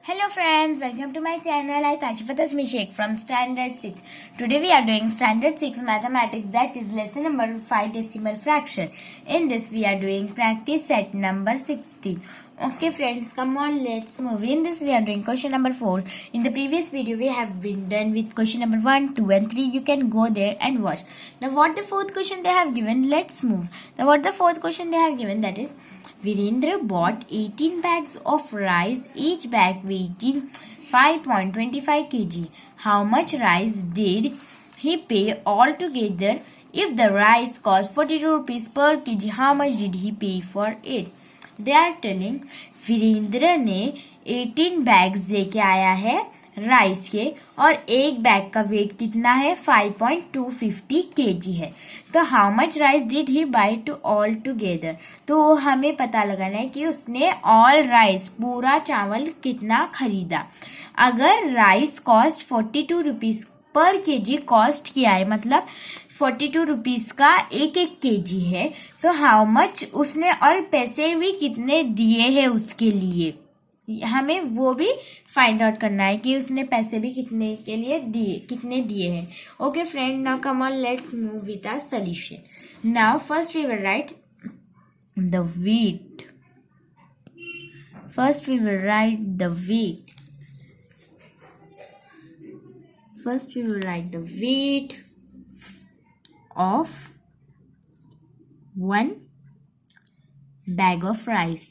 Hello friends, welcome to my channel. I Tashifa Tasmi Sheikh from Standard 6. Today we are doing Standard 6 Mathematics, that is lesson number 5 decimal fraction. In this we are doing practice set number 16. Okay friends, come on, let's move. In this we are doing question number 4. In the previous video we have been done with question number 1, 2 and 3. You can go there and watch. Now what the fourth question they have given, let's move. Now what the fourth question they have given, that is Virendra bought 18 bags of rice, each bag weighing 5.25 kg. How much rice did he pay altogether? If the rice cost 42 rupees per kg, how much did he pay for it? They are telling Virendra ने 18 bags लेके आया है rice के और एक bag का wait कितना है 5.250 kg है. तो how much rice did he by two all together. तो हमें पता लगाना है कि उसने ऑल राइस पूरा चावल कितना खरीदा. अगर rice cost 42 rupees per KG cost किया है, मतलब 42 रुपीज का एक केजी है, तो हाउ मच उसने और पैसे भी कितने दिए हैं उसके लिए, हमें वो भी फाइंड आउट करना है कि उसने पैसे भी कितने के लिए दिए हैं. Okay friend, now come on, let's move with our solution. Now first we will write the weight. First we will write the weight of one bag of rice.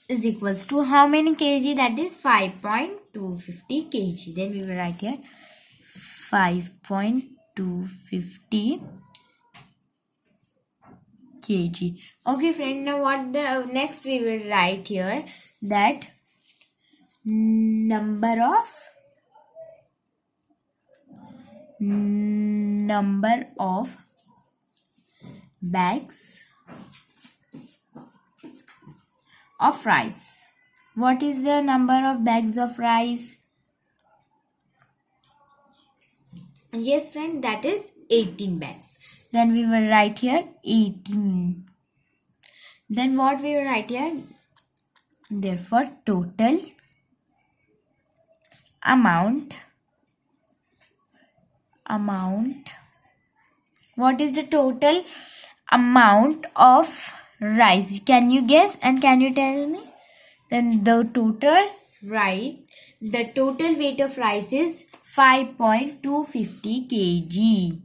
Is equals to how many kg? That is 5.250 kg. Then we will write here 5.250 kg. Okay friend, now what the next we will write here, that number of bags of rice. What is the number of bags of rice? Yes friend, that is 18 bags. Then we will write here 18. Then what we will write here? Therefore total amount. What is the total amount of rice? Can you guess and can you tell me? Then the total weight of rice is 5.250 kg.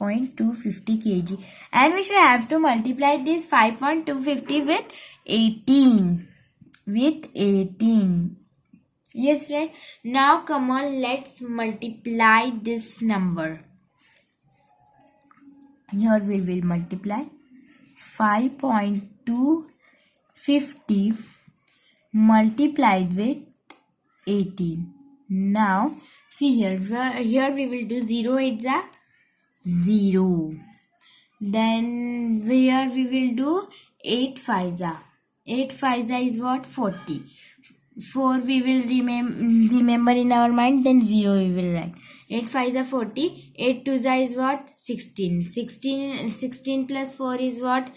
0.250 kg, and we should have to multiply this 5.250 with 18. Yes friend, now come on, let's multiply this number. Here we will multiply 5.250 multiplied with 18. Now see here we will do 0 8s are 0. Then here we will do 8 5s are. 8 5s are is what? 40. 4 we will remember in our mind, then 0 we will write. 8 5s are 40. 8 2s are is what? 16. 16 plus 4 is what?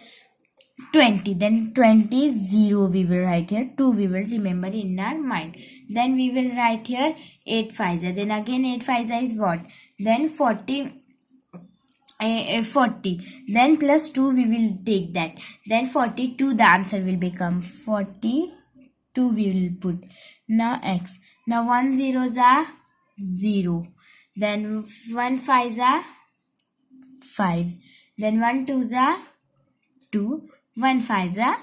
20. Then 20 0 we will write here. 2 we will remember in our mind. Then we will write here 8 5s are. Then again 8 5s are is what? Then 40. Then plus 2 we will take that. Then 42, the answer will become 42 we will put. Now x. Now 1 zeros are 0. Then 1 5s are 5. Then 1 2s are 2. 1 5s are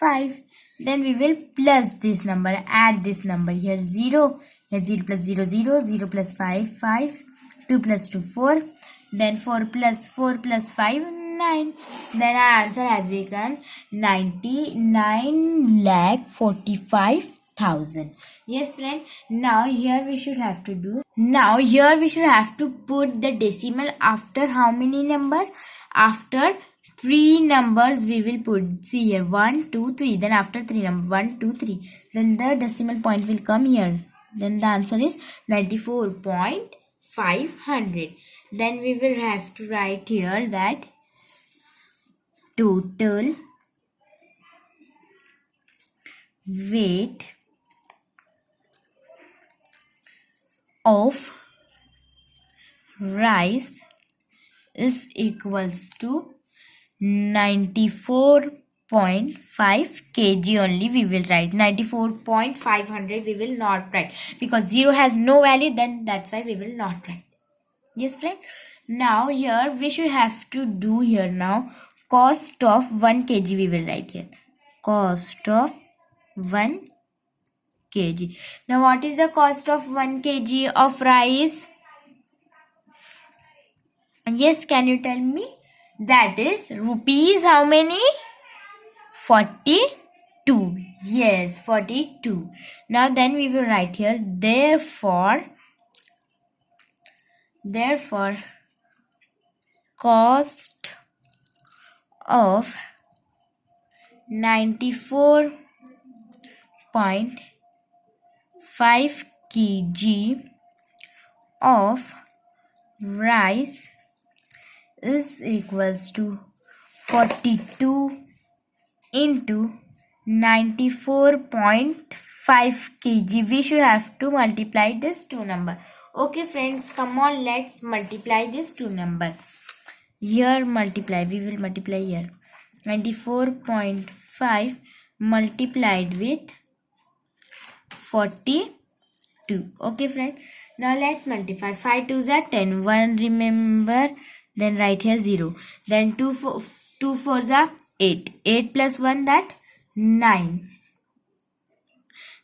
5. Then we will plus this number, add this number. Here 0. Here 0 plus 0 0. 0 plus 5 5. 2 plus 2 4. Then 4 plus 5 9. Then our answer has become 99,45,000. Yes friend, now here we should have to put the decimal after how many numbers? After 3 numbers we will put. See here 1 2 3. Then after 3 numbers 1 2 3. Then the decimal point will come here. Then the answer is 94.500. Then we will have to write here that total weight of rice is equals to 94.5 kg only. We will write 94.500. We will not write because 0 has no value, then that's why we will not write. Yes, friend. Now here we should have to do here now cost of 1 kg. We will write here cost of 1 kg. Now what is the cost of 1 kg of rice? Yes, can you tell me? That is rupees how many? 42. Yes, 42. Now then we will write here therefore cost of 94.5 kg of rice is equals to 42 into 94.5 kg. We should have to multiply this two number. Okay friends, come on, let's multiply this two number. Here multiply, we will multiply here 94.5 multiplied with 42. Okay friend, now let's multiply. 5 2s are 10, 1 remember, then write here 0, then 2 4s are 8, 8 plus 1 that 9.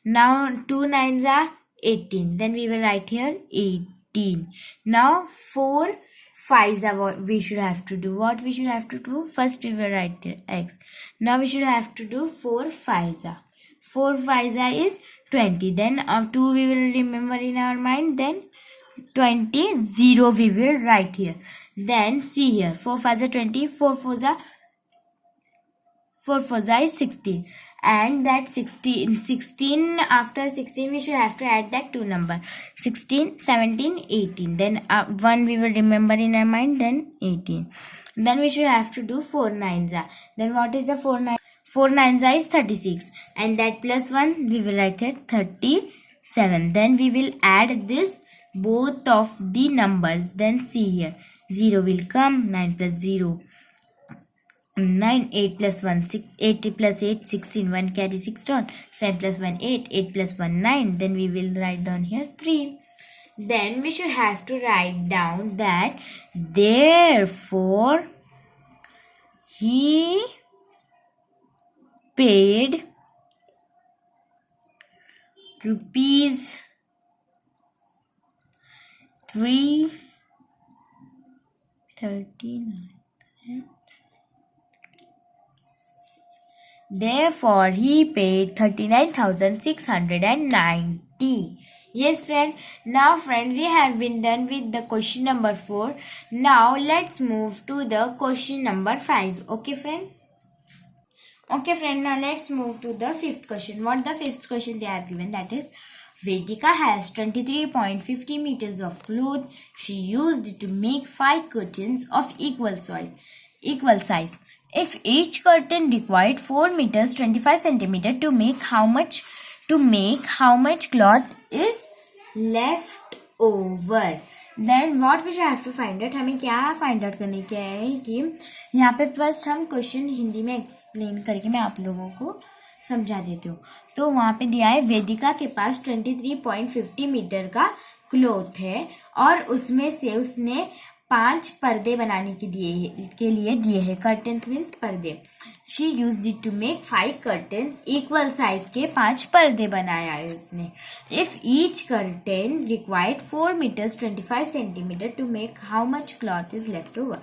Now 2 9s are 18, then we will write here 18. Now 4 5s are what we should have to do. What we should have to do? First we will write here x. Now we should have to do 4 5s are. 4 5s are is 20. Then 2 we will remember in our mind. Then 20 0 we will write here. Then see here 4 5s are 20. 4 4s are is 16, and that 16 after 16 we should have to add that two number 16 17 18. Then 1 we will remember in our mind, then 18. Then we should have to do 4 9s are. Then what is the 4 9s are is 36, and that plus 1 we will write here 37. Then we will add this both of the numbers. Then see here 0 will come, 9 plus 0 9, 8 plus 1 6, 8 plus 8 16, 1 carry 6 down, 7 plus 1 8, 8 plus 1 9. Then we will write down here 3. Then we should have to write down that therefore he paid rupees 339. Therefore, he paid 39,690. Yes, friend. Now, friend, we have been done with the question number 4. Now, let's move to the question number 5. Okay, friend? Okay, friend. Now, let's move to the 5th question. What the 5th question they have given? That is, Vedika has 23.50 meters of cloth. She used it to make 5 curtains of equal size. If each curtain required 4 meters 25 centimeter to make how much cloth is left over? Then what we should have to find out? हमें क्या find out करने क्या है कि यहाँ पे first हम question Hindi में एक्सप्लेन करके मैं आप लोगों को समझा देती हूँ. तो वहाँ पे दिया है वेदिका के पास 23.50 मीटर का क्लोथ है और उसमें से उसने 5 पर्दे बनाने के लिए दिए हैं. कर्टन्स मीन्स पर्दे. She used it to make 5 curtains. Equal size के 5 पर्दे बनाया है उसने. If each curtain required 4 metres 25 centimetre to make how much cloth is left over.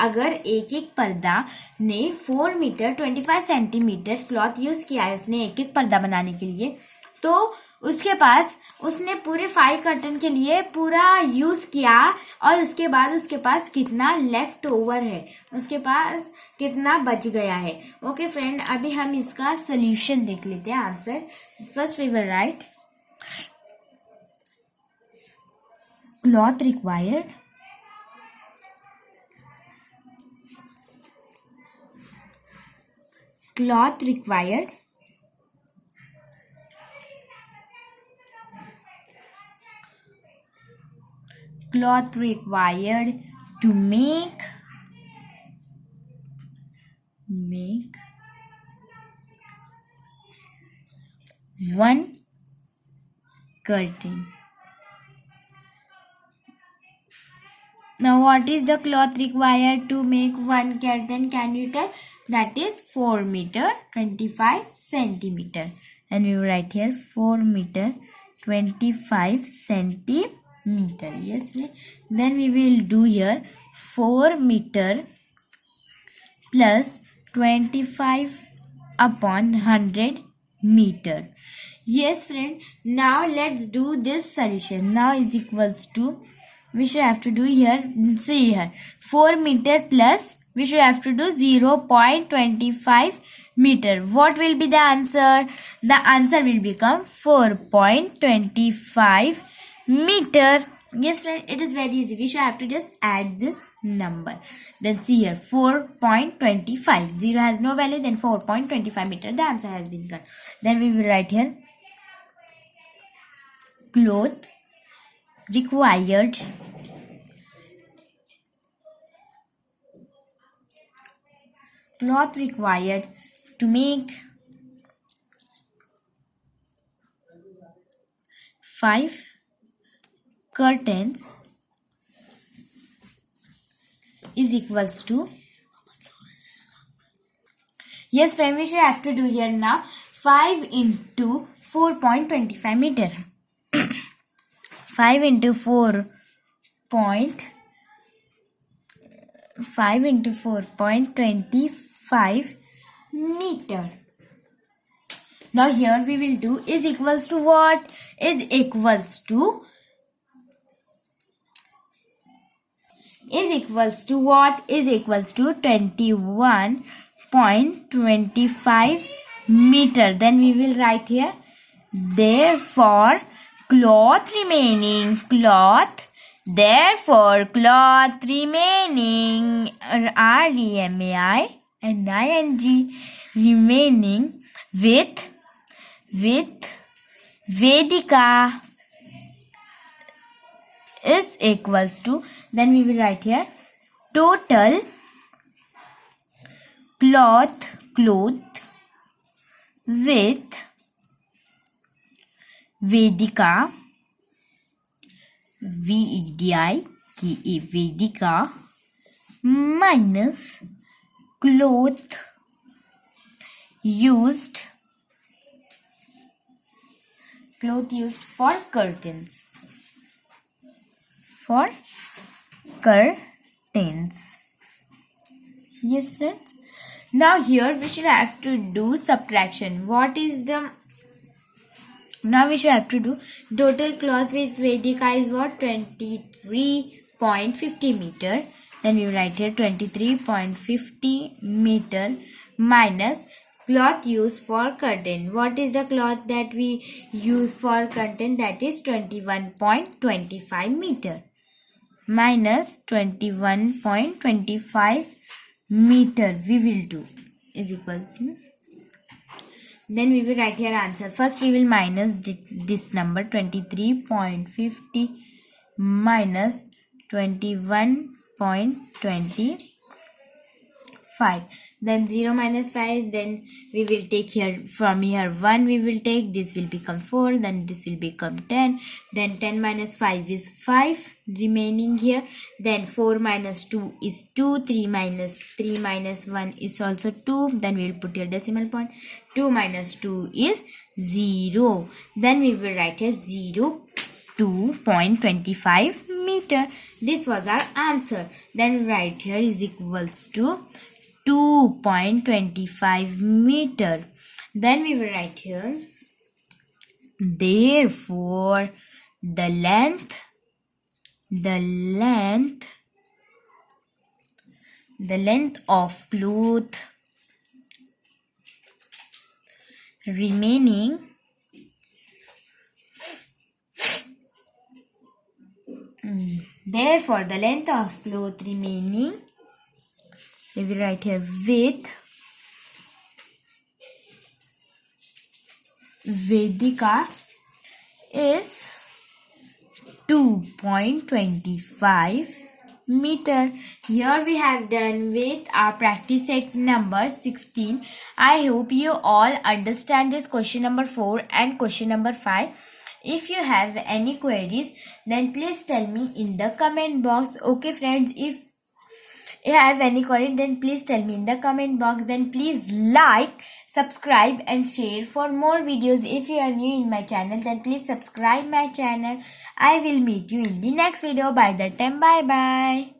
अगर एक एक पर्दा ने 4 मीटर 25 सेंटीमीटर क्लॉथ यूज किया है उसने एक एक पर्दा बनाने के लिए, तो उसके पास उसने पूरे 5 कर्टन के लिए पूरा यूज किया और उसके बाद उसके पास कितना लेफ्ट ओवर है, उसके पास कितना बच गया है. ओके फ्रेंड, अभी हम इसका सोल्यूशन देख लेते हैं. Answer first we will write cloth required cloth required to make 1 curtain. Now what is the cloth required to make 1 curtain? Can you tell? That is 4 meter 25 centimeter. And we will write here 4 meter 25 centimeter. Yes. Then we will do here 4 meter plus 25 upon 100 meter. Yes friend. Now let's do this solution. Now is equals to, we should have to do here, see here, 4 meter plus, we should have to do 0.25 meter. What will be the answer? The answer will become 4.25 meter. Yes friend, it is very easy. We should have to just add this number. Then see here, 4.25. 0 has no value, then 4.25 meter. The answer has been got. Then we will write here, cloth required to make 5 curtains is equals to, yes friend, we should have to do here now 5 into 4.25 meter. 5 into 4.25 meter. Now here we will do is equals to what? Is equals to what? Is equals to 21.25 meter. Then we will write here, therefore cloth remaining REMAI and ING remaining with Vedika is equals to, then we will write here, total cloth with Vedika, Vedika minus cloth used for curtains. Yes friends. Now here we should have to do subtraction. What is the, now we should have to do total cloth with Vedika is what? 23.50 meter. Then we write here 23.50 meter minus cloth used for curtain. What is the cloth that we use for curtain? That is 21.25 meter minus 21.25 meter we will do is equals to, then we will write here answer. First we will minus this number 23.50 minus 21.25, then 0 minus 5, then we will take here, from here 1 we will take, this will become 4, then this will become 10, then 10 minus 5 is 5 remaining here, then 4 minus 2 is 2, 3 minus 1 is also 2, then we will put here decimal point, 2 minus 2 is 0, then we will write here 2.25 meter. This was our answer. Then write here is equals to 2.25 meter. Then we will write here, therefore the length of cloth remaining therefore the length of cloth remaining, we will write here with Vedika is 2.25 meter. Here we have done with our practice set number 16. I hope you all understand this question number 4 and question number 5. If you have any queries, then please tell me in the comment box. Okay friends, if you have any query, then please tell me in the comment box. Then please like, subscribe and share for more videos. If you are new in my channel, then please subscribe my channel. I will meet you in the next video. By that time, bye bye.